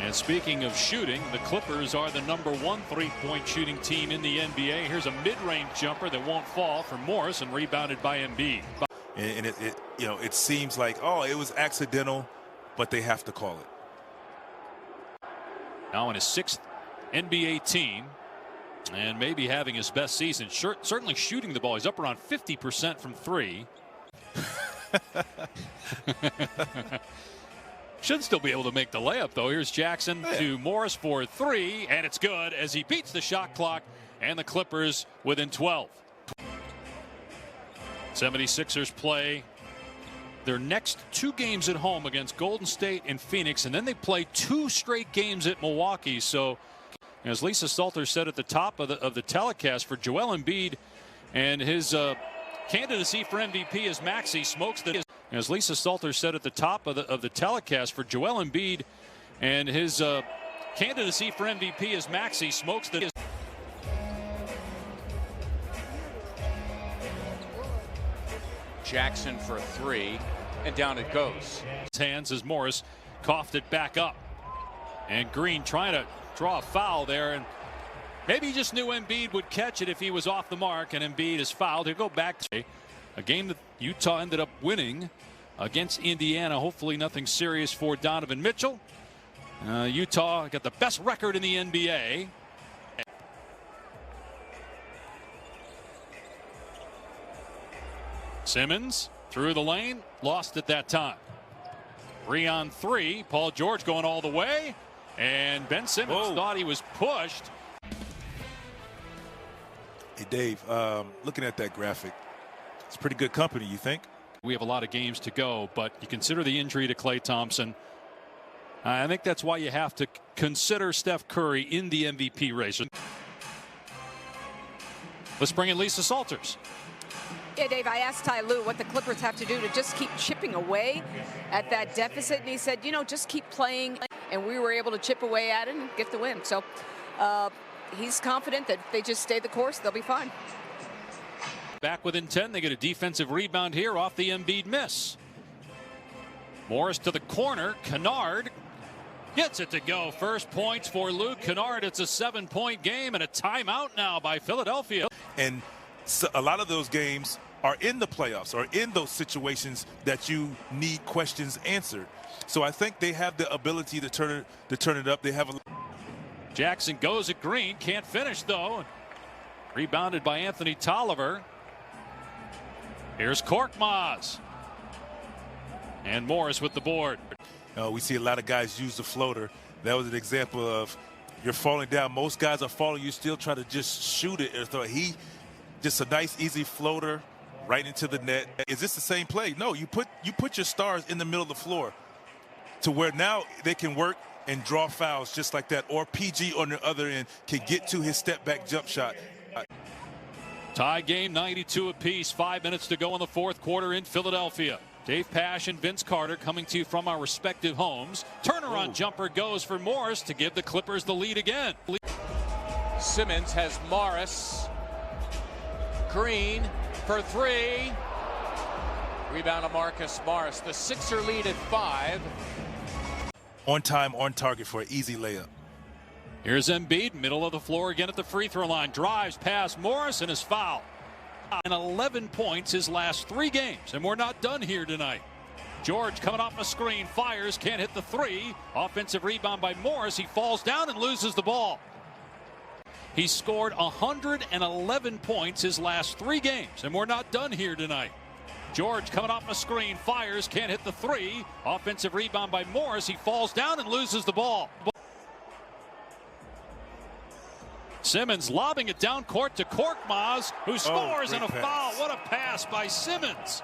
And speaking of shooting, the Clippers are the #1 3-point shooting team in the NBA. Here's a mid-range jumper that won't fall from Morris and rebounded by Embiid. And it seems like, oh, it was accidental, but they have to call it. Now in his 6th NBA team, and maybe having his best season. Certainly shooting the ball. He's up around 50% from 3. Should still be able to make the layup, though. Here's Jackson to Morris for 3, and it's good as he beats the shot clock, and the Clippers within 12. 76ers play their next 2 games at home against Golden State and Phoenix, and then they play 2 straight games at Milwaukee. So, as Lisa Salter said at the top of the telecast, for Joel Embiid and his candidacy for MVP as Maxey smokes the. As Lisa Salter said at the top of the telecast, for Joel Embiid and his candidacy for MVP as Maxey smokes the. Jackson for 3, and down it goes. His hands as Morris coughed it back up, and Green trying to draw a foul there, and maybe he just knew Embiid would catch it if he was off the mark, and Embiid is fouled. He'll go back to a game that Utah ended up winning against Indiana. Hopefully nothing serious for Donovan Mitchell. Utah got the best record in the NBA. Simmons through the lane, lost at that time. 3 on 3. Paul George going all the way, and Ben Simmons thought he was pushed. Hey, Dave, looking at that graphic, it's pretty good company, you think? We have a lot of games to go, but you consider the injury to Klay Thompson. I think that's why you have to consider Steph Curry in the MVP race. Let's bring in Lisa Salters. Yeah, Dave, I asked Ty Lue what the Clippers have to do to just keep chipping away at that deficit, and he said, just keep playing, and we were able to chip away at it and get the win. So he's confident that if they just stay the course, they'll be fine. Back within 10, they get a defensive rebound here off the Embiid miss. Morris to the corner. Kennard gets it to go. First points for Luke Kennard. It's a 7-point game and a timeout now by Philadelphia. And so a lot of those games are in the playoffs or in those situations that you need questions answered. So I think they have the ability to turn it up. They have a. Jackson goes at Green, can't finish though. Rebounded by Anthony Tolliver. Here's Korkmaz. And Morris with the board. We see a lot of guys use the floater. That was an example of you're falling down. Most guys are falling. You still try to just shoot it. Just a nice, easy floater right into the net. Is this the same play? No, you put your stars in the middle of the floor to where now they can work and draw fouls just like that. Or PG on the other end can get to his step-back jump shot. Tie game, 92 apiece. 5 minutes to go in the 4th quarter in Philadelphia. Dave Pasch and Vince Carter coming to you from our respective homes. Turnaround jumper goes for Morris to give the Clippers the lead again. Simmons has Morris. Green for 3. Rebound to Marcus Morris. The Sixer lead at 5. On time, on target for an easy layup. Here's Embiid, middle of the floor again at the free throw line. Drives past Morris and is fouled. And 11 points his last 3 games. And we're not done here tonight. George coming off a screen, fires, can't hit the 3. Offensive rebound by Morris. He falls down and loses the ball. He scored 111 points his last 3 games, and we're not done here tonight. George coming off a screen, fires, can't hit the 3. Offensive rebound by Morris. He falls down and loses the ball. Simmons lobbing it down court to Korkmaz, who scores and a foul. What a pass by Simmons.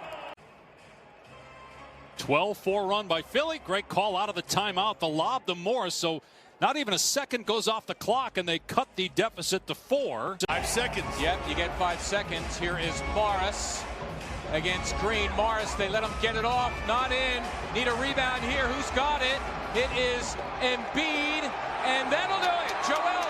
12-4 run by Philly. Great call out of the timeout. The lob to Morris, so not even a second goes off the clock, and they cut the deficit to 4. 5 seconds. Yep, you get 5 seconds. Here is Morris against Green. Morris, they let him get it off. Not in. Need a rebound here. Who's got it? It is Embiid, and that'll do it. Joel